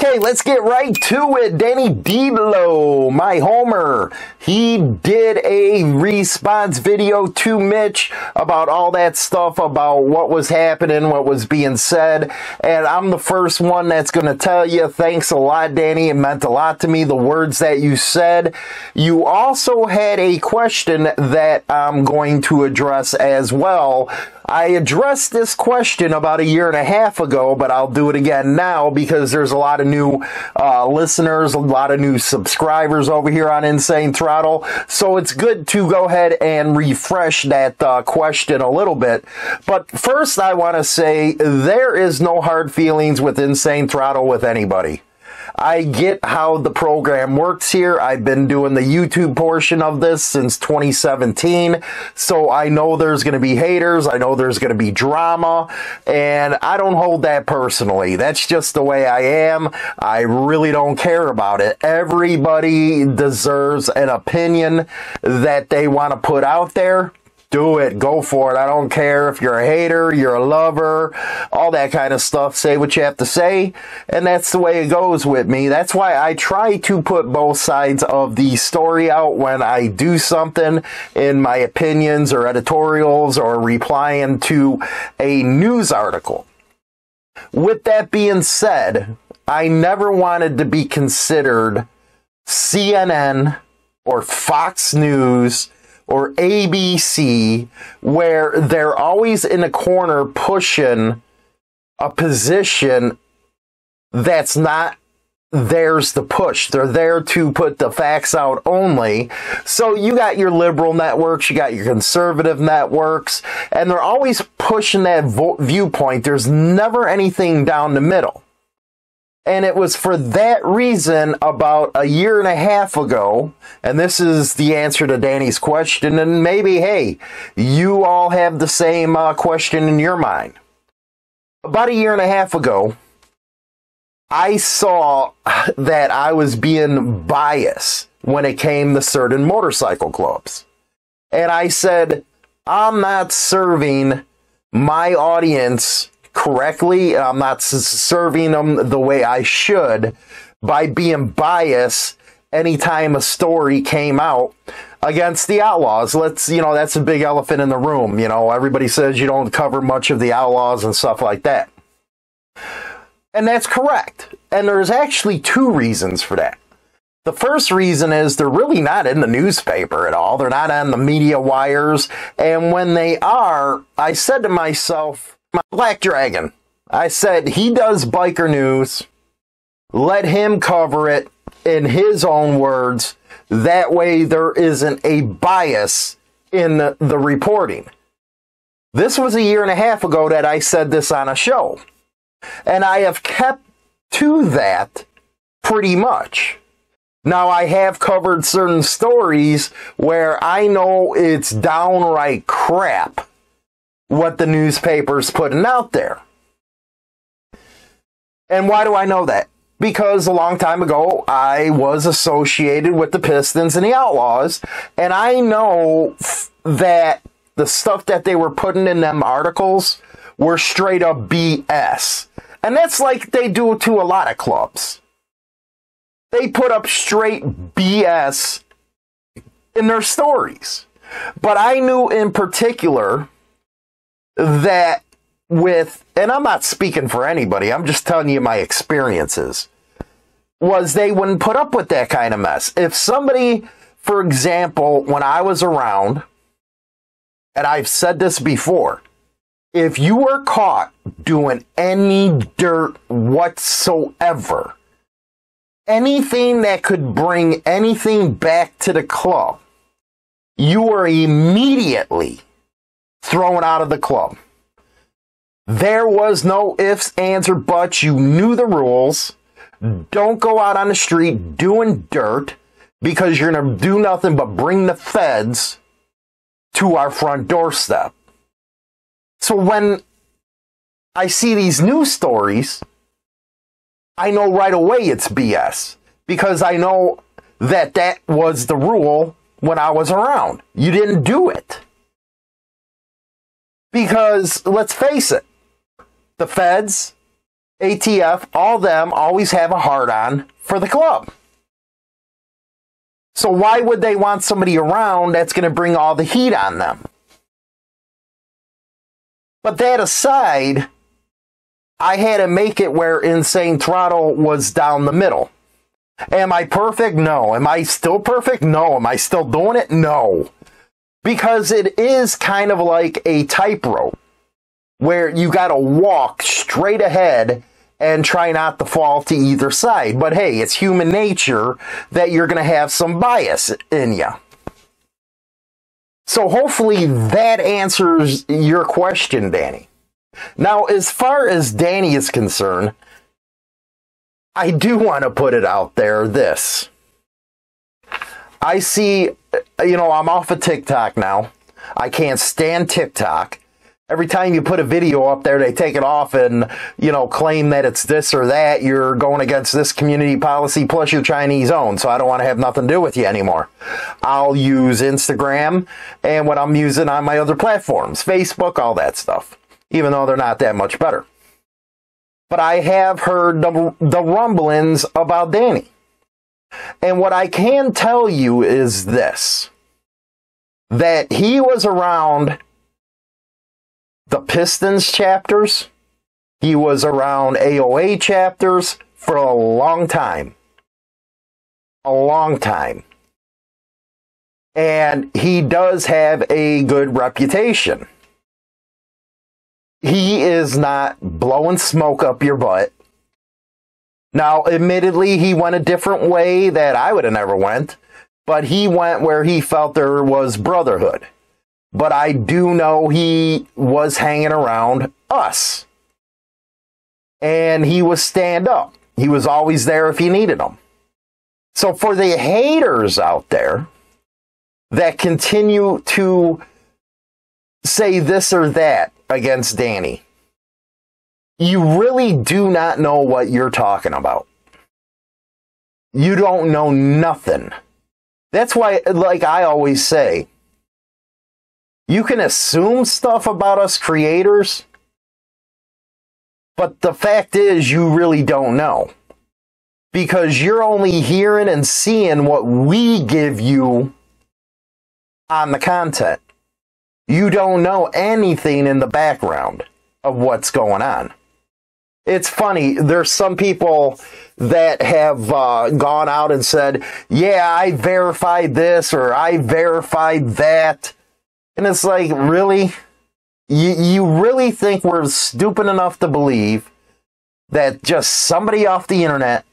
Okay, let's get right to it. Danny D'Lo, my homer, he did a response video to Mitch about all that stuff, about what was happening, what was being said, and I'm the first one that's going to tell you, thanks a lot, Danny. It meant a lot to me, the words that you said. You also had a question that I'm going to address as well. I addressed this question about a year and a half ago, but I'll do it again now because there's a lot of new listeners, a lot of new subscribers over here on Insane Throttle. So it's good to go ahead and refresh that question a little bit. But first, I want to say there is no hard feelings with Insane Throttle with anybody. I get how the program works here. I've been doing the YouTube portion of this since 2017, so I know there's going to be haters. I know there's going to be drama, and I don't hold that personally. That's just the way I am. I really don't care about it. Everybody deserves an opinion that they want to put out there. Do it. Go for it. I don't care if you're a hater, you're a lover, all that kind of stuff. Say what you have to say, and that's the way it goes with me. That's why I try to put both sides of the story out when I do something in my opinions or editorials or replying to a news article. With that being said, I never wanted to be considered CNN or Fox News or ABC, where they're always in a corner pushing a position that's not theirs to push. They're there to put the facts out only. So you got your liberal networks, you got your conservative networks, and they're always pushing that viewpoint. There's never anything down the middle. And it was for that reason about a year and a half ago, and this is the answer to Danny's question, and maybe, hey, you all have the same question in your mind. About a year and a half ago, I saw that I was being biased when it came to certain motorcycle clubs. And I said, I'm not serving my audience correctly. I'm not serving them the way I should by being biased anytime a story came out against the Outlaws. That's a big elephant in the room. Everybody says you don't cover much of the Outlaws and stuff like that. And that's correct. And there's actually two reasons for that. The first reason is they're really not in the newspaper at all. They're not on the media wires. And when they are, I said to myself, Black Dragon, I said, he does biker news. Let him cover it in his own words. That way there isn't a bias in the reporting. This was a year and a half ago that I said this on a show. And I have kept to that pretty much. Now, I have covered certain stories where I know it's downright crap what the newspaper's putting out there. And why do I know that? Because a long time ago, I was associated with the Pistons and the Outlaws, and I know that the stuff that they were putting in them articles were straight up BS. And that's like they do to a lot of clubs. They put up straight BS in their stories. But I knew in particular that and I'm not speaking for anybody, I'm just telling you my experiences, was they wouldn't put up with that kind of mess. If somebody, for example, when I was around, and I've said this before, if you were caught doing any dirt whatsoever, anything that could bring anything back to the club, you were immediately thrown out of the club. There was no ifs, ands, or buts. You knew the rules. Don't go out on the street doing dirt because you're going to do nothing but bring the feds to our front doorstep. So when I see these news stories, I know right away it's BS because I know that that was the rule when I was around. You didn't do it. Because, let's face it, the feds, ATF, all them always have a hard-on for the club. So why would they want somebody around that's going to bring all the heat on them? But that aside, I had to make it where Insane Throttle was down the middle. Am I perfect? No. Am I still perfect? No. Am I still doing it? No. Because it is kind of like a tightrope where you got to walk straight ahead and try not to fall to either side. But hey, it's human nature that you're going to have some bias in you. So hopefully that answers your question, Danny. Now, as far as Danny is concerned, I do want to put it out there, this. I see, I'm off of TikTok now. I can't stand TikTok. Every time you put a video up there, they take it off and, claim that it's this or that. You're going against this community policy, plus you're Chinese owned, so I don't want to have nothing to do with you anymore. I'll use Instagram and what I'm using on my other platforms, Facebook, all that stuff, even though they're not that much better. But I have heard the rumblings about Danny. And what I can tell you is this, that he was around the Pistons chapters, he was around AOA chapters for a long time. A long time. And he does have a good reputation. He is not blowing smoke up your butt. Now, admittedly, he went a different way that I would have never went, but he went where he felt there was brotherhood. But I do know he was hanging around us. And he was stand up. He was always there if you needed him. So for the haters out there that continue to say this or that against Danny, you really do not know what you're talking about. You don't know nothing. That's why, like I always say, you can assume stuff about us creators, but the fact is you really don't know. Because you're only hearing and seeing what we give you on the content. You don't know anything in the background of what's going on. It's funny, there's some people that have gone out and said, yeah, I verified this or I verified that. And it's like, really? You really think we're stupid enough to believe that just somebody off the internet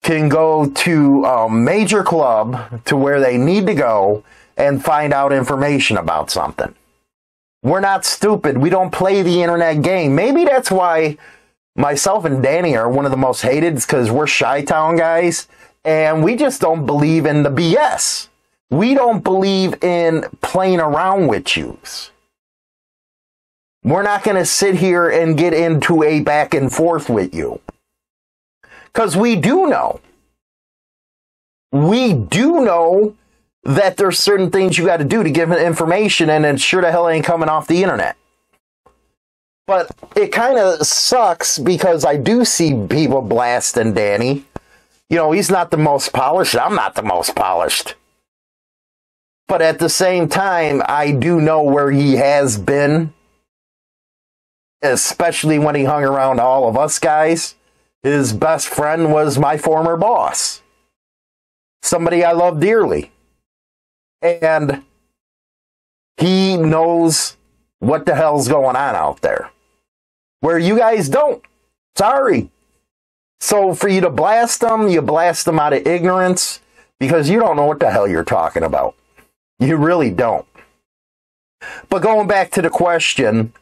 can go to a major club to where they need to go and find out information about something? We're not stupid. We don't play the internet game. Maybe that's why myself and Danny are one of the most hated, because we're Chi-Town guys, and we just don't believe in the BS. We don't believe in playing around with yous. We're not going to sit here and get into a back and forth with you. Because we do know. We do know that there's certain things you got to do to give information, and it sure the hell ain't coming off the internet. But it kind of sucks because I do see people blasting Danny. He's not the most polished. I'm not the most polished. But at the same time, I do know where he has been, especially when he hung around all of us guys. His best friend was my former boss. Somebody I love dearly. And he knows what the hell's going on out there. Where you guys don't. Sorry. So for you to blast them, you blast them out of ignorance because you don't know what the hell you're talking about. You really don't. But going back to the question,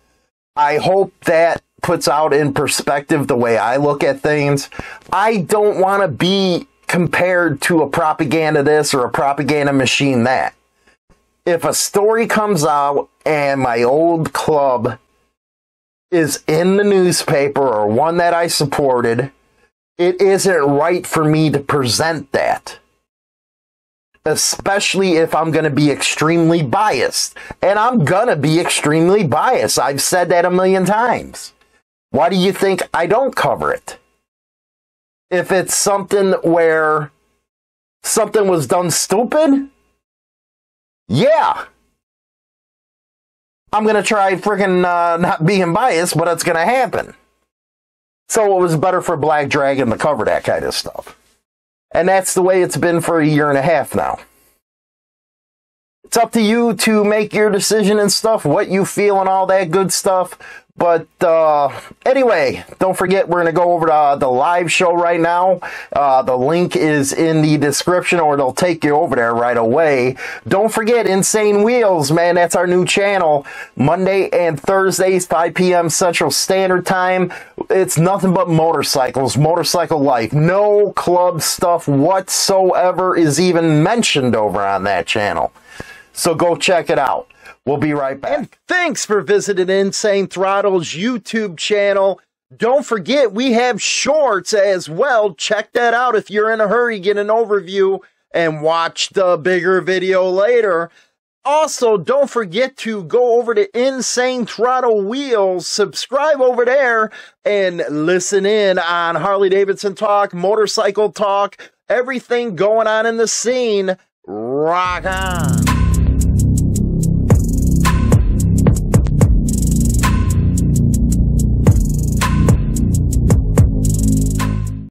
I hope that puts out in perspective the way I look at things. I don't want to be compared to a propaganda this or a propaganda machine that. If a story comes out and my old club is in the newspaper or one that I supported, it isn't right for me to present that. Especially if I'm going to be extremely biased. And I'm going to be extremely biased. I've said that a million times. Why do you think I don't cover it? If it's something where something was done stupid, yeah, I'm going to try freaking not being biased, but it's going to happen. So it was better for Black Dragon to cover that kind of stuff. And that's the way it's been for a year and a half now. It's up to you to make your decision and stuff, what you feel and all that good stuff. But anyway, don't forget, we're going to go over to the live show right now. The link is in the description, or it'll take you over there right away. Don't forget, Insane Wheels, man, that's our new channel. Monday and Thursdays, 5 p.m. Central Standard Time. It's nothing but motorcycles, motorcycle life. No club stuff whatsoever is even mentioned over on that channel. So go check it out. We'll be right back. And thanks for visiting Insane Throttle's YouTube channel. Don't forget, we have shorts as well. Check that out if you're in a hurry. Get an overview and watch the bigger video later. Also, don't forget to go over to Insane Throttle Wheels. Subscribe over there and listen in on Harley Davidson talk, motorcycle talk, everything going on in the scene. Rock on.